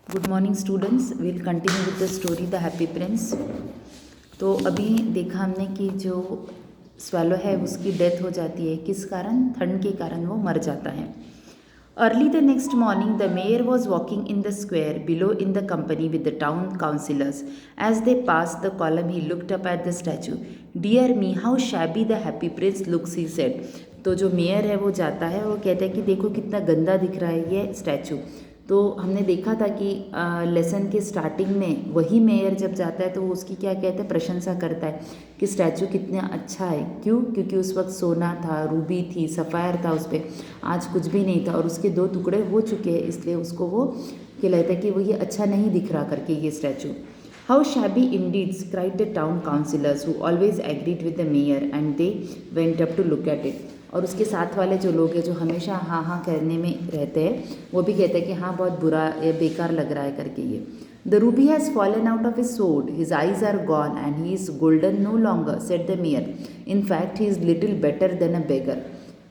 Good morning students, will continue with the story the happy prince. तो अभी देखा हमने कि जो स्वेलो है उसकी डेथ हो जाती है। किस कारण? ठंड के कारण वो मर जाता है। Early the next morning the mayor was walking in the square below in the company with the town councillors. As they pass the column he looked up at the statue. Dear me how shabby the happy prince looks, he said. तो जो mayor है वो जाता है, वो कहता है कि देखो कितना गंदा दिख रहा है ये स्टैचू। तो हमने देखा था कि लेसन के स्टार्टिंग में वही मेयर जब जाता है तो वो उसकी क्या कहते हैं, प्रशंसा करता है कि स्टैचू कितना अच्छा है। क्यों? क्योंकि उस वक्त सोना था, रूबी थी, सफ़ायर था उस पर, आज कुछ भी नहीं था और उसके 2 टुकड़े हो चुके हैं, इसलिए उसको वो कहलाता है कि वो ये अच्छा नहीं दिख रहा करके ये statue. How shabby indeed, cried the town councillors who always agreed with the mayor and they went up to look at it. और उसके साथ वाले जो लोग हैं जो हमेशा हाँ हाँ कहने में रहते हैं, वो भी कहते हैं कि हाँ बहुत बुरा या बेकार लग रहा है करके ये। The ruby has fallen out of his sword, his eyes are gone and he is golden no longer, said the mayor. In fact he is little better than a beggar.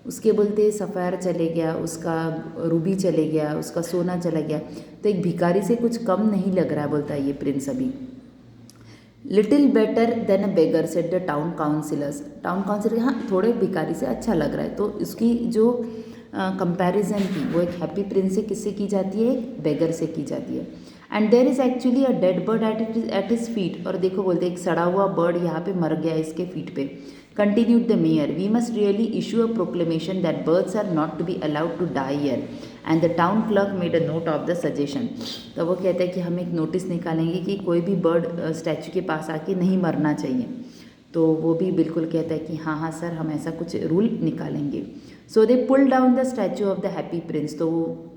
उसके बोलते सफ़ायर चले गया, उसका Ruby चले गया, उसका सोना चला गया, तो एक भिखारी से कुछ कम नहीं लग रहा है, बोलता है ये प्रिंस अभी। Little better than a beggar, said the town councillors. Town councillor, हाँ थोड़े भिखारी से अच्छा लग रहा है। तो इसकी जो कंपैरिजन थी वो एक हैप्पी प्रिंस से किससे की जाती है? बेगर से की जाती है। And there is actually a dead bird at his feet. और देखो बोलते एक सड़ा हुआ बर्ड यहाँ पे मर गया इसके फीट पे। Continued the mayor, we must really issue a proclamation that birds are not to be allowed to die here and the town clerk made a note of the suggestion. तो वो कहते हैं कि हम एक नोटिस निकालेंगे कि कोई भी बर्ड स्टैचू के पास आके नहीं मरना चाहिए। तो वो भी बिल्कुल कहता है कि हाँ हाँ सर, हम ऐसा कुछ रूल निकालेंगे। So they pull down the statue of the happy prince. तो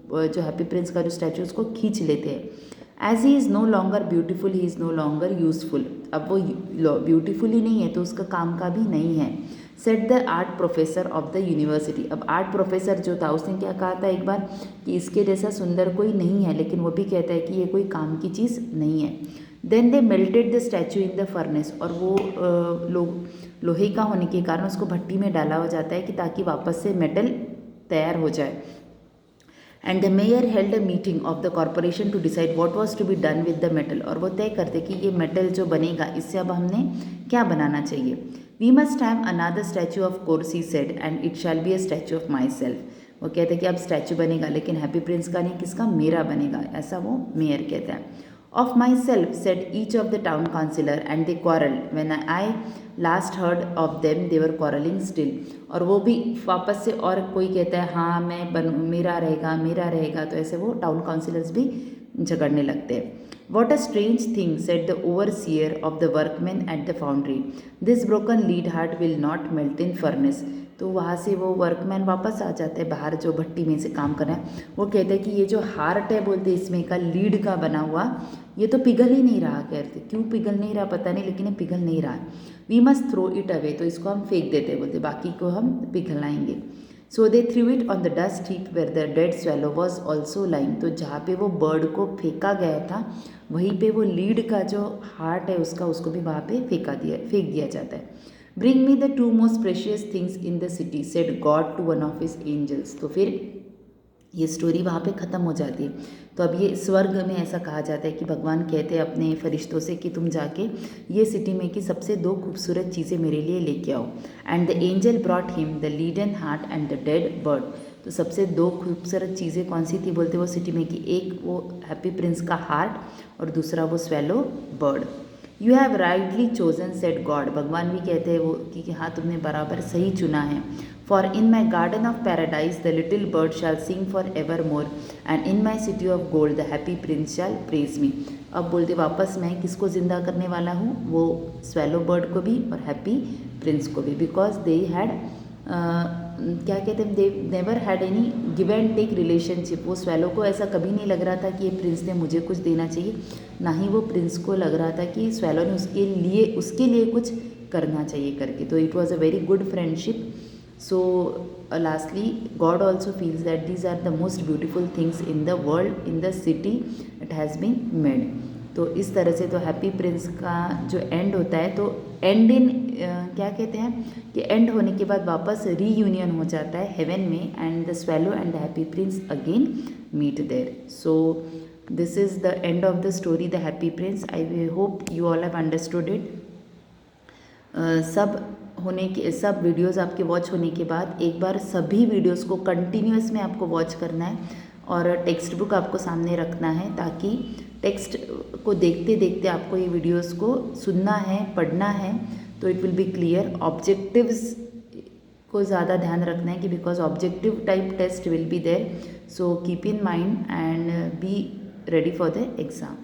वो जो हैप्पी प्रिंस का जो स्टैचू उसको खींच लेते हैं। As he is no longer beautiful he is no longer useful. अब वो ब्यूटीफुल ही नहीं है तो उसका काम का भी नहीं है। Set the art professor of the university. अब आर्ट प्रोफेसर जो था उसने क्या कहा था एक बार कि इसके जैसा सुंदर कोई नहीं है, लेकिन वो भी कहता है कि ये कोई काम की चीज़ नहीं है। Then they melted the statue in the furnace. और वो लोहे का होने के कारण उसको भट्टी में डाला हो जाता है कि ताकि वापस से मेटल तैयार हो जाए। And the mayor held a meeting of the corporation to decide what was to be done with the metal. और वो तय करते कि ये मेटल जो बनेगा इससे अब हमने क्या बनाना चाहिए। We must have another statue of course, he said, and it shall be a statue of myself. वो कहते हैं कि अब स्टैचू बनेगा लेकिन हैप्पी प्रिंस का नहीं, किसका? मेरा बनेगा, ऐसा वो मेयर कहता है। Of myself, said each of the town councillor, and they quarrelled. When I last heard of them, they were quarrelling still. और वो भी वापस से और कोई कहता है हाँ मैं मेरा रहेगा मेरा रहेगा, तो ऐसे वो टाउन काउंसिलर्स भी झगड़ने लगते हैं। What a strange thing, said the overseer of the workmen at the foundry. This broken lead heart will not melt in furnace. तो वहाँ से वो वर्कमैन वापस आ जाते हैं बाहर, जो भट्टी में से काम कर रहे हैं। वो कहते हैं कि ये जो हार्ट है बोलते इसमें का लीड का बना हुआ, ये तो पिघल ही नहीं रहा। कहते क्यों पिघल नहीं रहा पता नहीं, लेकिन ये पिघल नहीं रहा है। We must throw it away, तो इसको हम फेंक देते हैं, बोलते बाकी को हम पिघलाएंगे। So they threw it on the dust heap where the dead swallow was also lying. तो जहाँ पे वो बर्ड को फेंका गया था वहीं पे वो लीड का जो हार्ट है उसका, उसको भी वहाँ पे फेंक दिया जाता है। Bring me the 2 most precious things in the city, said God to one of his angels. तो फिर ये स्टोरी वहाँ पे ख़त्म हो जाती है। तो अब ये स्वर्ग में ऐसा कहा जाता है कि भगवान कहते हैं अपने फरिश्तों से कि तुम जाके ये सिटी में की सबसे 2 खूबसूरत चीज़ें मेरे लिए लेके आओ। And the angel brought him the leaden heart and the dead bird. तो सबसे 2 खूबसूरत चीज़ें कौन सी थी बोलते वो सिटी में की? एक वो हैप्पी प्रिंस का हार्ट और दूसरा वो swallow bird. You have rightly chosen, said God. भगवान भी कहते हैं वो कि हाँ तुमने बराबर सही चुना है। For in my garden of paradise the little bird shall sing for ever more and in my city of gold the happy prince shall praise me. अब बोलते वापस मैं किसको ज़िंदा करने वाला हूँ? वो स्वेलो बर्ड को भी और हैप्पी प्रिंस को भी, बिकॉज दे हैड क्या कहते हैं, they never had any give and take relationship. वो स्वेलो को ऐसा कभी नहीं लग रहा था कि ये प्रिंस ने मुझे कुछ देना चाहिए, ना ही वो प्रिंस को लग रहा था कि स्वेलो ने उसके लिए कुछ करना चाहिए करके। तो it was a very good friendship. So lastly God also feels that these are the most beautiful things in the world, in the city it has been made. तो इस तरह से तो हैप्पी प्रिंस का जो एंड होता है, तो एंड इन क्या कहते हैं कि एंड होने के बाद वापस रीयूनियन हो जाता है हेवन में, and the swallow and the happy prince again meet there. So this is the end of the story the happy prince. I hope you all have understood it. सब videos आपके watch होने के बाद एक बार सभी videos को continuous में आपको वॉच करना है और टेक्स्ट बुक आपको सामने रखना है, ताकि टेक्स्ट को देखते देखते आपको ये वीडियोस को सुनना है, पढ़ना है, तो it will be clear. Objectives को ज़्यादा ध्यान रखना है कि because objective type test will be there. So keep in mind and be ready for the exam.